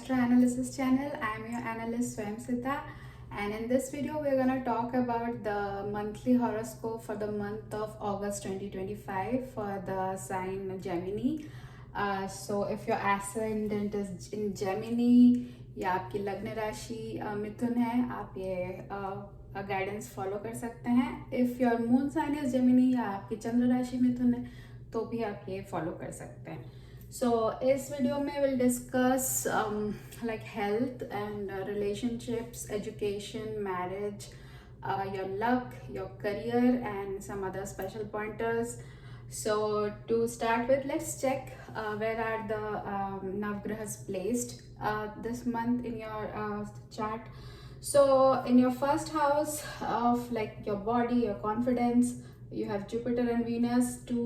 Astro Analysis channel. I am your analyst Swayamsita, and in this video we're going to talk about the monthly horoscope for the month of August 2025 for the sign Gemini. So if your ascendant is in Gemini या आपकी लग्न राशि मिथुन है, आप ये guidance follow कर सकते हैं. If your moon sign is Gemini या आपकी चंद्र राशि मिथुन है तो भी आप ये फॉलो कर सकते हैं. सो इस वीडियो में will discuss like health and relationships, education, marriage, your luck, your career and some other special pointers. So to start with, let's check where are the Navgrahas placed this month in your chart. So in your first house of like your body, your confidence, you have Jupiter and Venus, two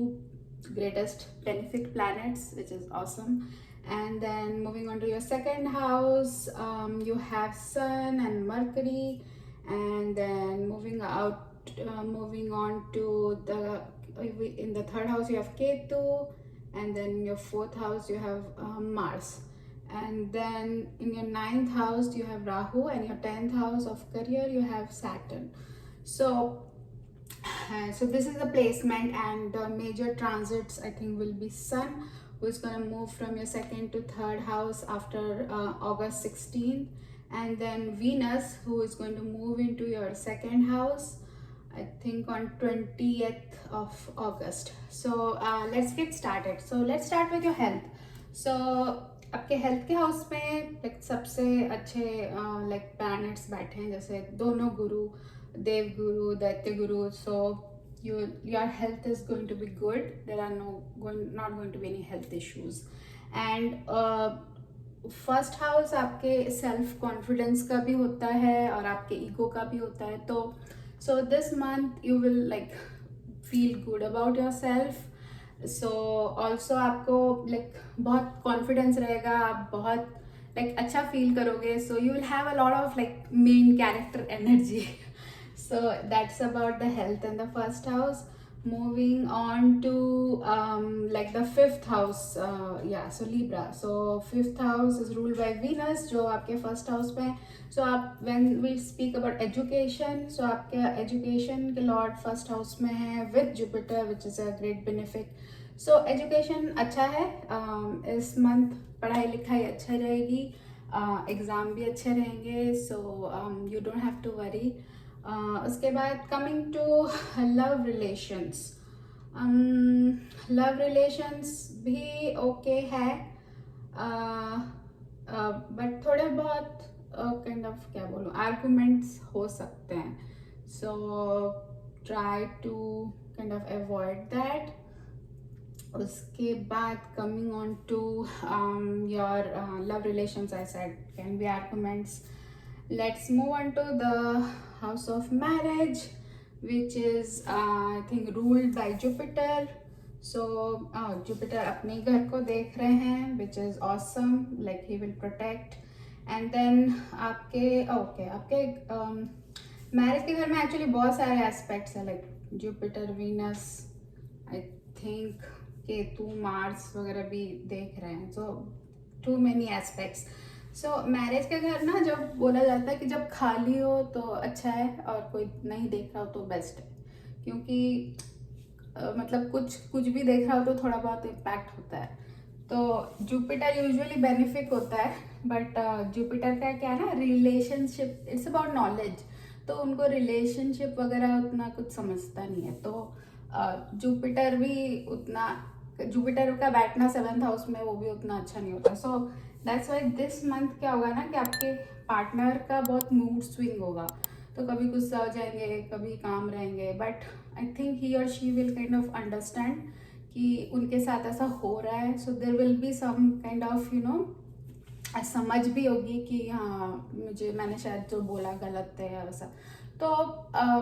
greatest benefic planets, which is awesome. And then moving on to your second house, you have Sun and Mercury. And then moving on to the in the third house you have Ketu, and then in your fourth house you have Mars, and then in your ninth house you have Rahu, and your 10th house of career you have Saturn. So this is the placement, and the major transits I think will be Sun, who is going to move from your second to third house after August 16th, and then Venus, who is going to move into your second house I think on 20th of August. So let's get started. So let's start with your health. So आपके health के house में like सबसे अच्छे like planets बैठे हैं, जैसे दोनों गुरु, देव गुरु, दैत्य गुरु. So your health is going to be good. There are not going to be any health issues. And first house आपके सेल्फ कॉन्फिडेंस का भी होता है और आपके ईगो का भी होता है. तो so this month you will like feel good about yourself. So also आपको like बहुत confidence रहेगा, आप बहुत like अच्छा feel करोगे. So you will have a lot of like main character energy. So that's about the health and the first house. Moving on to like the fifth house, so Libra. So fifth house is ruled by Venus, जो आपके first house में है. So आप when we speak about education, so आपके education के lord first house में है with Jupiter, which is a great benefic. So education अच्छा है. इस month पढ़ाई लिखाई अच्छा रहेगी, एग्ज़ाम भी अच्छे रहेंगे. So you don't have to worry. उसके बाद coming to love relations. Love relations भी ओके है, बट थोड़े बहुत काइंड ऑफ क्या बोलूँ, आर्गुमेंट्स हो सकते हैं. So try to kind of avoid that. उसके बाद coming on to your love relations, I said can be arguments. Let's move on to the house of marriage, which is I think ruled by Jupiter. So Jupiter अपने घर को देख रहे हैं, which is awesome, like he will protect. And then आपके marriage के घर में actually बहुत सारे aspects हैं, like Jupiter, Venus, I think Ketu, Mars वगैरह भी देख रहे हैं. So too many aspects. सो मैरिज के घर ना, जब बोला जाता है कि जब खाली हो तो अच्छा है और कोई नहीं देख रहा हो तो बेस्ट है, क्योंकि मतलब कुछ भी देख रहा हो तो थोड़ा बहुत इम्पैक्ट होता है. तो जुपिटर यूजुअली बेनिफिक होता है, बट जुपिटर का क्या है ना, रिलेशनशिप, इट्स अबाउट नॉलेज. तो उनको रिलेशनशिप वगैरह उतना कुछ समझता नहीं है. तो जुपिटर का बैठना सेवन्थ हाउस में वो भी उतना अच्छा नहीं होता. So that's why this month क्या होगा ना कि आपके पार्टनर का बहुत मूड स्विंग होगा. तो कभी गुस्सा हो जाएंगे, कभी काम रहेंगे, बट आई थिंक ही और she will kind of understand कि उनके साथ ऐसा हो रहा है. So there will be some kind of समझ भी होगी कि हाँ मैंने शायद जो बोला गलत है वैसा. तो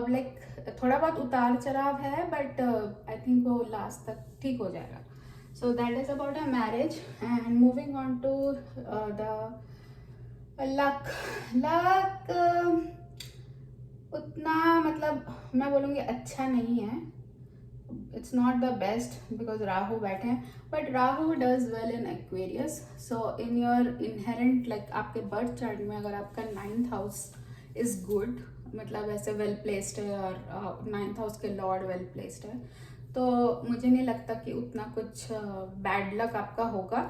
लाइक थोड़ा बहुत उतार चढ़ाव है, बट आई थिंक वो लास्ट तक ठीक हो जाएगा. So that is about a marriage. And moving on to the luck. उतना मतलब मैं बोलूँगी अच्छा नहीं है. it's not the best because Rahu बैठे हैं, but Rahu does well in Aquarius. So in your inherent like आपके birth chart में अगर आपका 9th house is good, मतलब ऐसे वेल प्लेस्ड है और 9th हाउस के लॉर्ड वेल प्लेस्ड है, तो मुझे नहीं लगता कि उतना कुछ बैड लक आपका होगा,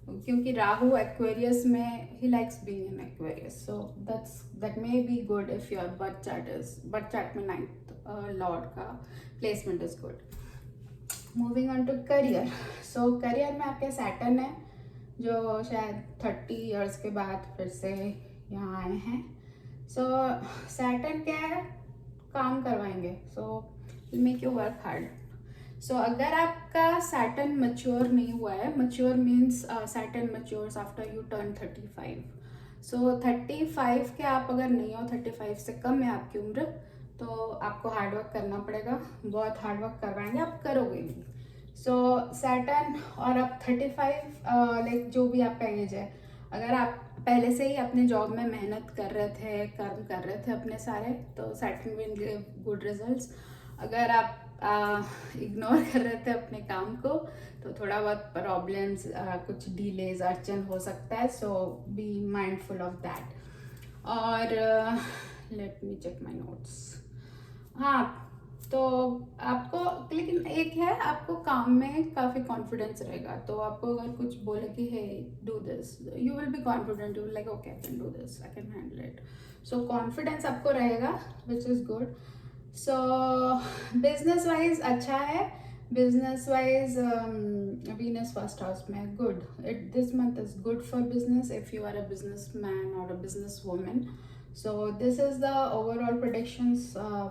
क्योंकि राहु एक्वेरियस में ही likes being in Aquarius. So that may be good if your birth chart में 9th लॉर्ड का placement is good. Moving on to career. So career में आपके सैटर्न है जो शायद 30 इयर्स के बाद फिर से यहाँ आए हैं. सो सैटर्न क्या है, काम करवाएंगे. So make you work hard. So अगर आपका सैटर्न मैच्योर नहीं हुआ है, mature means Saturn matures after you turn 35. So 35 के आप अगर नहीं हो, 35 से कम है आपकी उम्र, तो आपको हार्डवर्क करना पड़ेगा. बहुत हार्डवर्क करवाएंगे, आप करोगे भी. सो सैटर्न और आप 35 लाइक जो भी आपका एज है, अगर आप पहले से ही अपने जॉब में मेहनत कर रहे थे, कर्म कर रहे थे अपने सारे, तो Saturn will give good results. अगर आप इग्नोर कर रहे थे अपने काम को, तो थोड़ा बहुत प्रॉब्लम्स, कुछ डिलेज, अड़चन हो सकता है. So be mindful of that. और let me check my notes. हाँ, तो आपको लेकिन एक है, आपको काम में काफ़ी कॉन्फिडेंस रहेगा. तो आपको अगर कुछ बोले कि he do this, you will be confident, you will like okay I can do this, I can handle it. So confidence आपको रहेगा, which is good. So business wise अच्छा है. Business wise Venus first house में good. This month is good for business if you are a business man or a business women. So this is the overall predictions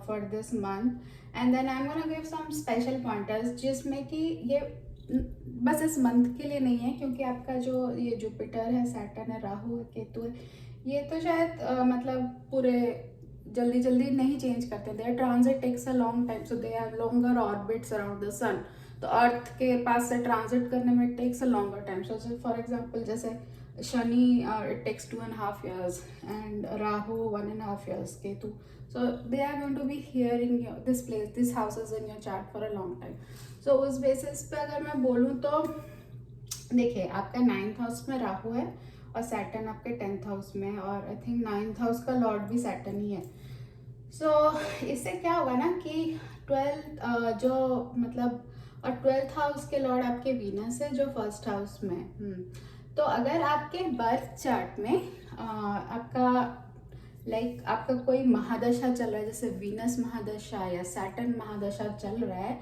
for this month, and then I'm gonna give some special pointers जिसमें कि ये बस इस month के लिए नहीं है, क्योंकि आपका जो ये जुपिटर है, सैटर्न है, राहु है, केतु है, ये तो शायद मतलब पूरे जल्दी जल्दी नहीं चेंज करते. Their transit takes a long time, so they have longer orbits around the sun. तो अर्थ के पास से ट्रांजिट करने में takes a longer time. So for example जैसे Shani, it takes 2.5 years, and Rahu 1.5 years, Ketu. So they are going to be here in this place, this house is in your chart for a long time. So उस basis पे अगर मैं बोलूँ तो देखिए, आपका 9th house में राहु है और सैटर्न आपके 10th हाउस में, और आई थिंक 9th हाउस का लॉर्ड भी सैटर्न ही है. सो इससे क्या होगा ना कि 12th जो मतलब, और 12th हाउस के लॉर्ड आपके वीनस है जो फर्स्ट हाउस में. तो अगर आपके बर्थ चार्ट में आपका आपका कोई महादशा चल रहा है, जैसे वीनस महादशा या सैटर्न महादशा चल रहा है,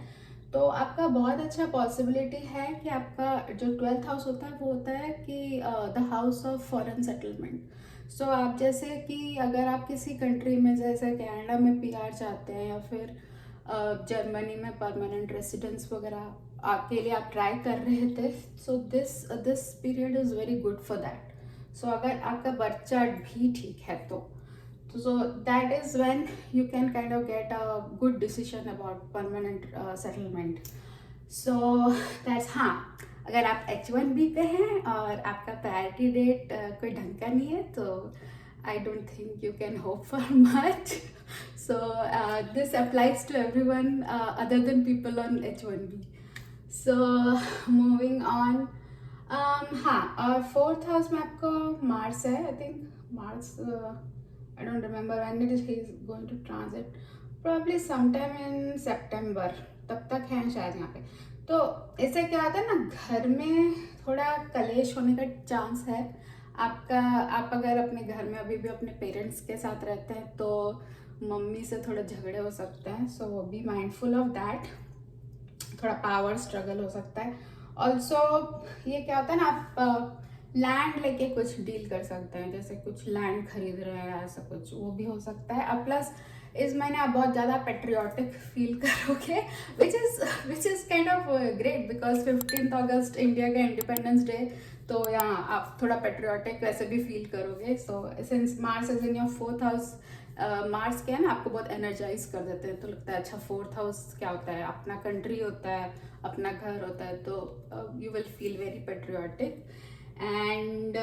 तो आपका बहुत अच्छा पॉसिबिलिटी है कि आपका जो 12th हाउस होता है वो होता है कि the house of foreign settlement. So आप जैसे कि अगर आप किसी कंट्री में, जैसे कनाडा में PR चाहते हैं, या फिर जर्मनी में परमानेंट रेसिडेंस वगैरह आपके लिए आप ट्राई कर रहे थे, so this period is very good for that. So अगर आपका बर्थ चार्ट भी ठीक है तो so that is when you can kind of get a good decision about permanent settlement. So that's. हाँ, अगर आप H1B पे हैं और आपका प्रायोरिटी डेट कोई ढंग का नहीं है, तो I don't think you can hope for much. So this applies to everyone other than people on H1B. So moving on. हाँ, और 4th हाउस में आपको मार्स है. I think Mars, I don't remember when he is going to transit. Probably sometime in September. तब तक है शायद यहाँ पे. तो इससे क्या होता है ना, घर में थोड़ा कलेश होने का चांस है आपका. आप अगर अपने घर में अभी भी अपने पेरेंट्स के साथ रहते हैं, तो मम्मी से थोड़े झगड़े हो सकते हैं. सो बी माइंडफुल ऑफ दैट. थोड़ा पावर स्ट्रगल हो सकता है. ऑल्सो ये क्या होता है ना, आप लैंड लेके कुछ डील कर सकते हैं, जैसे कुछ लैंड खरीद रहे हैं, ऐसा कुछ वो भी हो सकता है. अब प्लस इस महीने आप बहुत ज़्यादा पेट्रियाटिक फील करोगे, which is kind of great, because 15th August India का इंडिपेंडेंस डे, तो यहाँ आप थोड़ा पेट्रियाटिक वैसे भी फील करोगे. So since Mars is in your 4th house, Mars क्या है ना, आपको बहुत एनर्जाइज कर देते हैं. तो लगता है अच्छा 4th हाउस क्या होता है, अपना कंट्री होता है, अपना घर होता है, तो you will feel very patriotic. And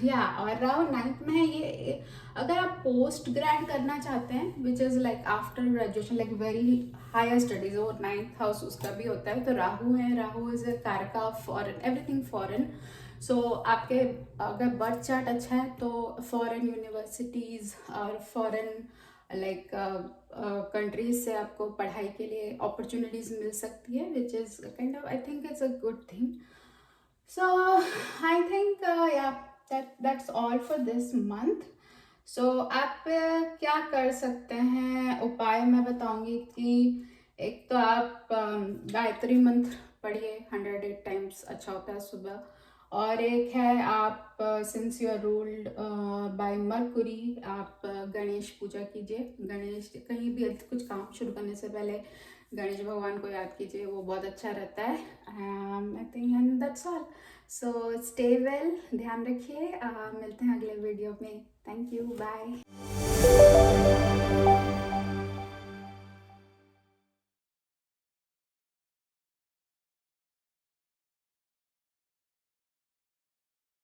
या और राउंड 9th में है ये। अगर आप पोस्ट ग्रेड करना चाहते हैं which is like after graduation like very higher studies, और 9th हाउस उसका भी होता है, तो राहु है, राहु इज अ कारका फॉरेन, एवरीथिंग फॉरेन। सो आपके अगर बर्थ चार्ट अच्छा है तो फॉरेन यूनिवर्सिटीज़ और फॉरेन लाइक कंट्रीज से आपको पढ़ाई के लिए अपॉर्चुनिटीज़ मिल सकती है, which is kind of I think it's a good thing. So I think yeah, that's all for this month. So आप क्या कर सकते हैं उपाय मैं बताऊंगी कि एक तो आप गायत्री मंत्र पढ़िए 108 टाइम्स, अच्छा होता है सुबह। और एक है आप since you are ruled by Mercury, आप गणेश पूजा कीजिए। गणेश कहीं भी कुछ काम शुरू करने से पहले गणेश भगवान को याद कीजिए, वो बहुत अच्छा रहता है। I think and that's all. So stay well, ध्यान रखिए, मिलते हैं अगले वीडियो में। Thank you, bye.